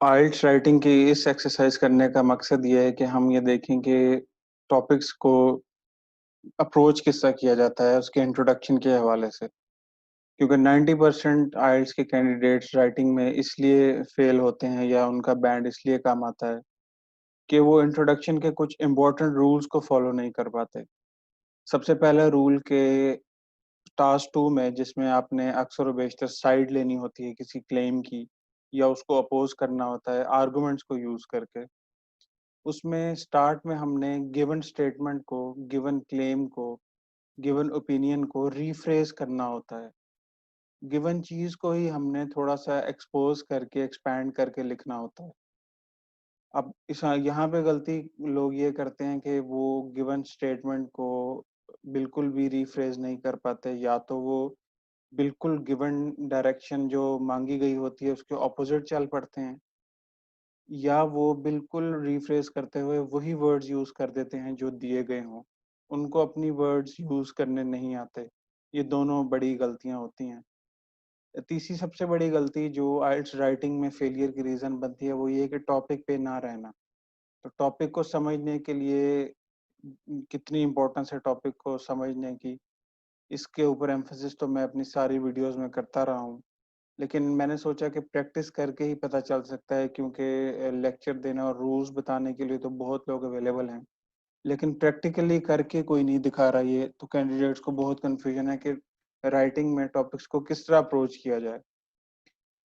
आइल्स writing की इस exercise करने का मकसद ये है कि हम ये देखें कि टॉपिक्स को अप्रोच किस तरह किया जाता है उसके इंट्रोडक्शन के हवाले से। क्योंकि 90% आइल्स के कैंडिडेट्स राइटिंग में इसलिए फेल होते हैं या उनका बैंड इसलिए कम आता है कि वो इंट्रोडक्शन के कुछ इम्पोर्टेंट रूल्स को फॉलो नहीं कर पाते। सबसे पहला रूल के टास्क 2 में, जिसमें आपने अक्सर और बेशतर साइड लेनी होती है किसी क्लेम की या उसको अपोज करना होता है आर्गुमेंट्स को यूज करके, उसमें स्टार्ट में हमने गिवन स्टेटमेंट को, गिवन क्लेम को, गिवन ओपिनियन को रीफ्रेज करना होता है। गिवन चीज को ही हमने थोड़ा सा एक्सपोज करके एक्सपैंड करके लिखना होता है। अब इस यहाँ पे गलती लोग ये करते हैं कि वो गिवन स्टेटमेंट को बिल्कुल भी रीफ्रेज नहीं कर पाते, या तो वो बिल्कुल गिवन डायरेक्शन जो मांगी गई होती है उसके ऑपोजिट चल पड़ते हैं, या वो बिल्कुल रिफ्रेश करते हुए वही वर्ड्स यूज कर देते हैं जो दिए गए हों। उनको अपनी वर्ड्स यूज करने नहीं आते। ये दोनों बड़ी गलतियां होती हैं। तीसरी सबसे बड़ी गलती जो आइल्स राइटिंग में फेलियर की रीजन बनती है वो ये है कि टॉपिक पे ना रहना। तो टॉपिक को समझने के लिए कितनी इम्पोर्टेंस है टॉपिक को समझने की, इसके ऊपर एम्फेसिस तो मैं अपनी सारी वीडियोस में करता रहा हूँ। लेकिन मैंने सोचा कि प्रैक्टिस करके ही पता चल सकता है, क्योंकि लेक्चर देने और रूल्स बताने के लिए तो बहुत लोग अवेलेबल हैं, लेकिन प्रैक्टिकली करके कोई नहीं दिखा रहा। ये तो कैंडिडेट्स को बहुत कंफ्यूजन है कि राइटिंग में टॉपिक्स को किस तरह अप्रोच किया जाए।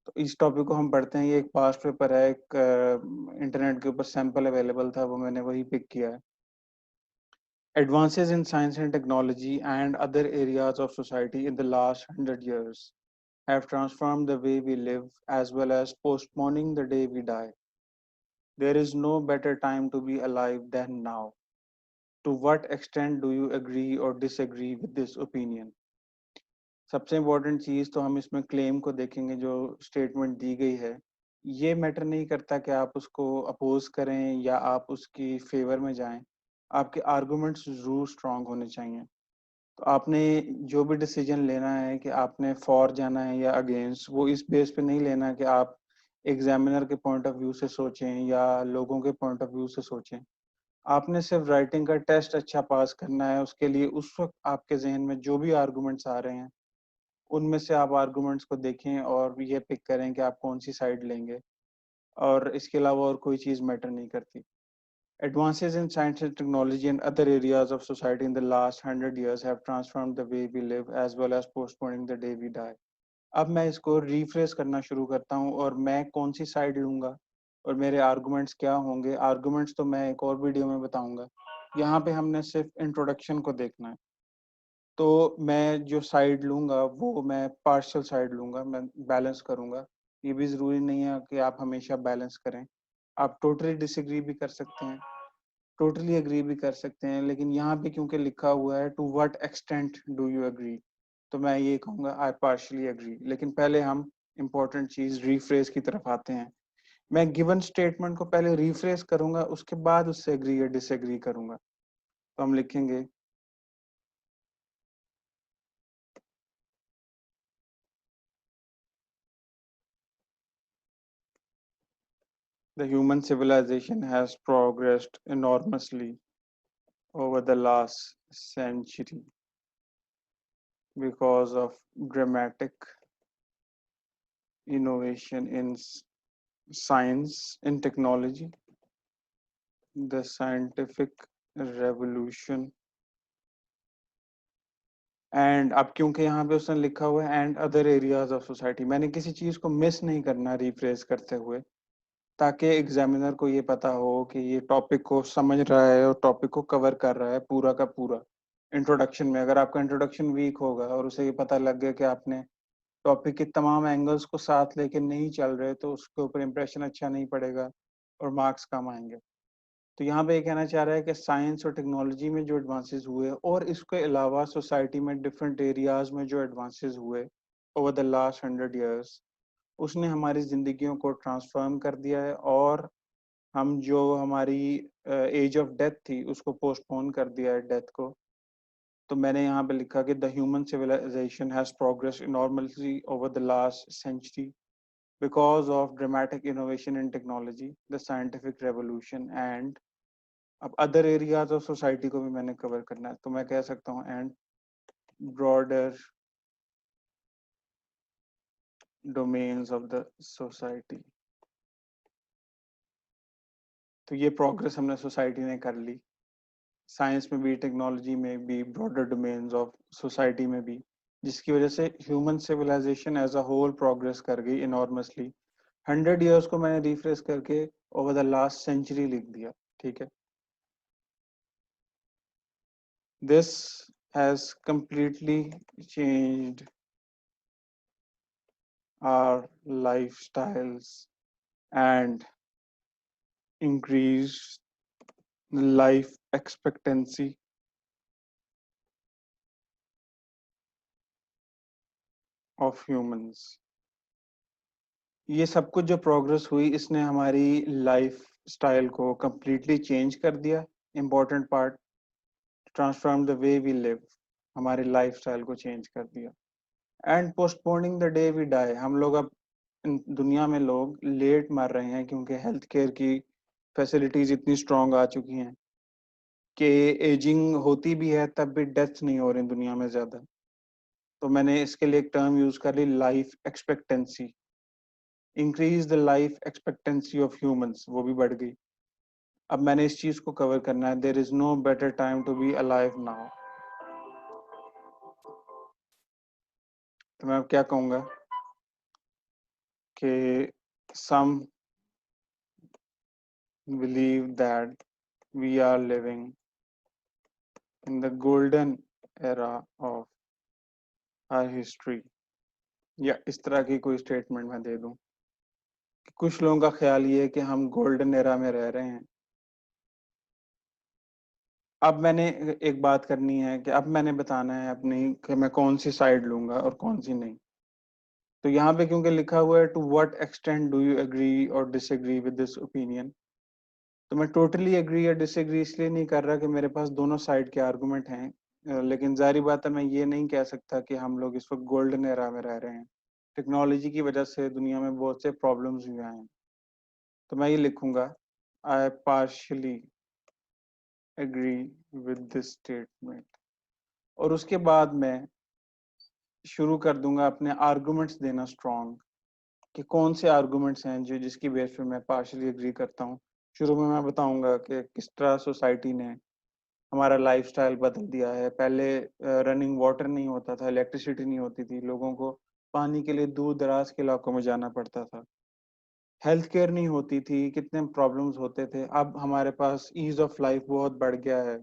तो इस टॉपिक को हम पढ़ते हैं। ये एक पास्ट पेपर है, एक इंटरनेट के ऊपर सैंपल अवेलेबल था, वो मैंने वही पिक किया है। Advances in science and technology and other areas of society in the last 100 years have transformed the way we live as well as postponing the day we die. There is no better time to be alive than now. To what extent do you agree or disagree with this opinion? सबसे important चीज़ तो हम इसमें claim को देखेंगे जो statement दी गई है। ये मैटर नहीं करता कि आप उसको अपोज करें या आप उसकी फेवर में जाएं। आपके आर्गुमेंट्स जरूर स्ट्रांग होने चाहिए। तो आपने जो भी डिसीजन लेना है कि आपने फॉर जाना है या अगेंस्ट, वो इस बेस पे नहीं लेना कि आप एग्जामिनर के पॉइंट ऑफ व्यू से सोचें या लोगों के पॉइंट ऑफ व्यू से सोचें। आपने सिर्फ राइटिंग का टेस्ट अच्छा पास करना है। उसके लिए उस वक्त आपके जहन में जो भी आर्गुमेंट्स आ रहे हैं उनमें से आप आर्गुमेंट्स को देखें और ये पिक करें कि आप कौन सी साइड लेंगे, और इसके अलावा और कोई चीज़ मैटर नहीं करती। Advances in science and technology and other areas of society in the last 100 years have transformed the way we live as well as postponing the day we die. अब मैं इसको रिफ्रेश करना शुरू करता हूँ और मैं कौन सी साइड लूंगा और मेरे आर्गुमेंट्स क्या होंगे। आर्गुमेंट्स तो मैं एक और वीडियो में बताऊंगा। यहाँ पे हमने सिर्फ इंट्रोडक्शन को देखना है। तो मैं जो साइड लूंगा वो मैं पार्शियल साइड लूंगा, मैं बैलेंस करूंगा। ये भी ज़रूरी नहीं है कि आप हमेशा बैलेंस करें। आप टोटली डिसएग्री भी कर सकते हैं, टोटली एग्री भी कर सकते हैं, लेकिन यहाँ पे क्योंकि लिखा हुआ है to what extent do you agree, तो मैं ये कहूँगा आई पार्शियली एग्री। लेकिन पहले हम इम्पोर्टेंट चीज़ रीफ्रेज की तरफ आते हैं। मैं गिवन स्टेटमेंट को पहले रीफ्रेज करूंगा, उसके बाद उससे एग्री या डिसएग्री करूंगा। तो हम लिखेंगे the human civilization has progressed enormously over the last century because of dramatic innovation in science and technology, the scientific revolution, and अब क्योंकि यहाँ पे उसने लिखा हुआ है and other areas of society, मैंने किसी चीज को मिस नहीं करना रिफ्रेश करते हुए, ताकि एग्जामिनर को ये पता हो कि ये टॉपिक को समझ रहा है और टॉपिक को कवर कर रहा है पूरा का पूरा। इंट्रोडक्शन में अगर आपका इंट्रोडक्शन वीक होगा और उसे ये पता लग गया कि आपने टॉपिक के तमाम एंगल्स को साथ लेके नहीं चल रहे, तो उसके ऊपर इंप्रेशन अच्छा नहीं पड़ेगा और मार्क्स कम आएंगे। तो यहाँ पे ये कहना चाह रहा है कि साइंस और टेक्नोलॉजी में जो एडवांसेस हुए और इसके अलावा सोसाइटी में डिफरेंट एरियाज में जो एडवांसेस हुए ओवर द लास्ट 100 years, उसने हमारी जिंदगियों को ट्रांसफॉर्म कर दिया है, और हम जो हमारी एज ऑफ डेथ थी उसको पोस्टपोन कर दिया है, डेथ को। तो मैंने यहाँ पे लिखा कि the human civilization has progress enormously over the last century because of dramatic innovation in technology, the scientific revolution and अब अदर एरियाज ऑफ सोसाइटी को भी मैंने कवर करना है, तो मैं कह सकता हूँ and broader domains of the society. तो ये प्रोग्रेस हमने सोसाइटी ने कर ली, साइंस में भी, टेक्नोलॉजी में भी, ब्रॉडर डोमेन्स ऑफ सोसाइटी में भी, जिसकी वजह से human civilization as a whole progress कर गई इनॉर्मसली। 100 years को मैंने रिफ्रेश करके ओवर द लास्ट सेंचुरी लिख दिया, ठीक है। This has completely changed our lifestyles and increased the life expectancy of humans। ये सब कुछ जो प्रोग्रेस हुई, इसने हमारी लाइफ स्टाइल को completely चेंज कर दिया। Important part, transform the way we live, हमारी लाइफ स्टाइल को चेंज कर दिया। And postponing the day we die, हम लोग अब दुनिया में लोग लेट मर रहे हैं क्योंकि हेल्थ केयर की फैसिलिटीज इतनी स्ट्रांग आ चुकी हैं कि एजिंग होती भी है तब भी डेथ नहीं हो रही दुनिया में ज्यादा। तो मैंने इसके लिए एक टर्म यूज कर ली, life expectancy. Increase the life expectancy of humans, वो भी बढ़ गई। अब मैंने इस चीज को कवर करना है, there is no better time to be alive now. तो मैं अब क्या कहूंगा कि some believe that we are living in the golden era of our history, या इस तरह की कोई स्टेटमेंट मैं दे दूं कि कुछ लोगों का ख्याल ये है कि हम गोल्डन एरा में रह रहे हैं। अब मैंने एक बात करनी है कि अब मैंने बताना है अपनी कि मैं कौन सी साइड लूंगा और कौन सी नहीं। तो यहाँ पे क्योंकि लिखा हुआ है to what extent do you agree और डिसएग्री विद दिस ओपिनियन, तो मैं टोटली एग्री या डिसएग्री इसलिए नहीं कर रहा कि मेरे पास दोनों साइड के आर्गुमेंट हैं। लेकिन जारी बात है, मैं ये नहीं कह सकता कि हम लोग इस वक्त गोल्डन एरा में रह रहे हैं। टेक्नोलॉजी की वजह से दुनिया में बहुत से प्रॉब्लम्स भी आए हैं। तो मैं ये लिखूंगा, I partially agree with this statement. और उसके बाद मैं शुरू कर दूंगा अपने आर्गुमेंट्स देना स्ट्रॉन्ग, कि कौन से आर्गुमेंट्स हैं जो जिसकी बेस पे मैं पार्शियली एग्री करता हूँ। शुरू में मैं बताऊंगा कि किस तरह सोसाइटी ने हमारा लाइफस्टाइल बदल दिया है। पहले रनिंग वाटर नहीं होता था, इलेक्ट्रिसिटी नहीं होती थी, लोगों को पानी के लिए दूर दराज के इलाकों में जाना पड़ता था, हेल्थ केयर नहीं होती थी, कितने प्रॉब्लम्स होते थे। अब हमारे पास ईज ऑफ लाइफ बहुत बढ़ गया है,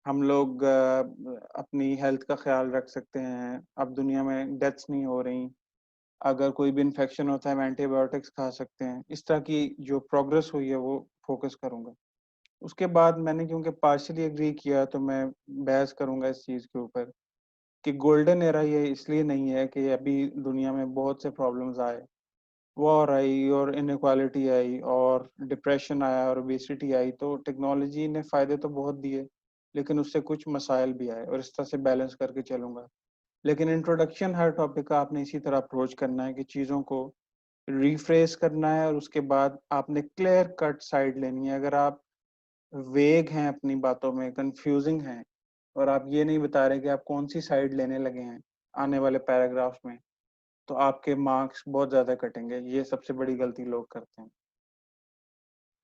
हम लोग अपनी हेल्थ का ख्याल रख सकते हैं, अब दुनिया में डेथ्स नहीं हो रही, अगर कोई भी इन्फेक्शन होता है हम एंटीबायोटिक्स खा सकते हैं। इस तरह की जो प्रोग्रेस हुई है वो फोकस करूंगा। उसके बाद मैंने क्योंकि पार्शियली एग्री किया तो मैं बहस करूंगा इस चीज़ के ऊपर कि गोल्डन एरा ये इसलिए नहीं है कि अभी दुनिया में बहुत से प्रॉब्लम्स आए, वॉर आई और इनक्वालिटी आई और डिप्रेशन आया और ओबेसिटी आई, तो टेक्नोलॉजी ने फ़ायदे तो बहुत दिए लेकिन उससे कुछ मसाइल भी आए, और इस तरह से बैलेंस करके चलूंगा। लेकिन इंट्रोडक्शन हर टॉपिक का आपने इसी तरह अप्रोच करना है कि चीज़ों को रिफ्रेश करना है और उसके बाद आपने क्लियर कट साइड लेनी है। अगर आप वेग हैं अपनी बातों में, कंफ्यूजिंग हैं, और आप ये नहीं बता रहे कि आप कौन सी साइड लेने लगे हैं आने वाले पैराग्राफ्स में, तो आपके मार्क्स बहुत ज़्यादा कटेंगे। ये सबसे बड़ी गलती लोग करते हैं।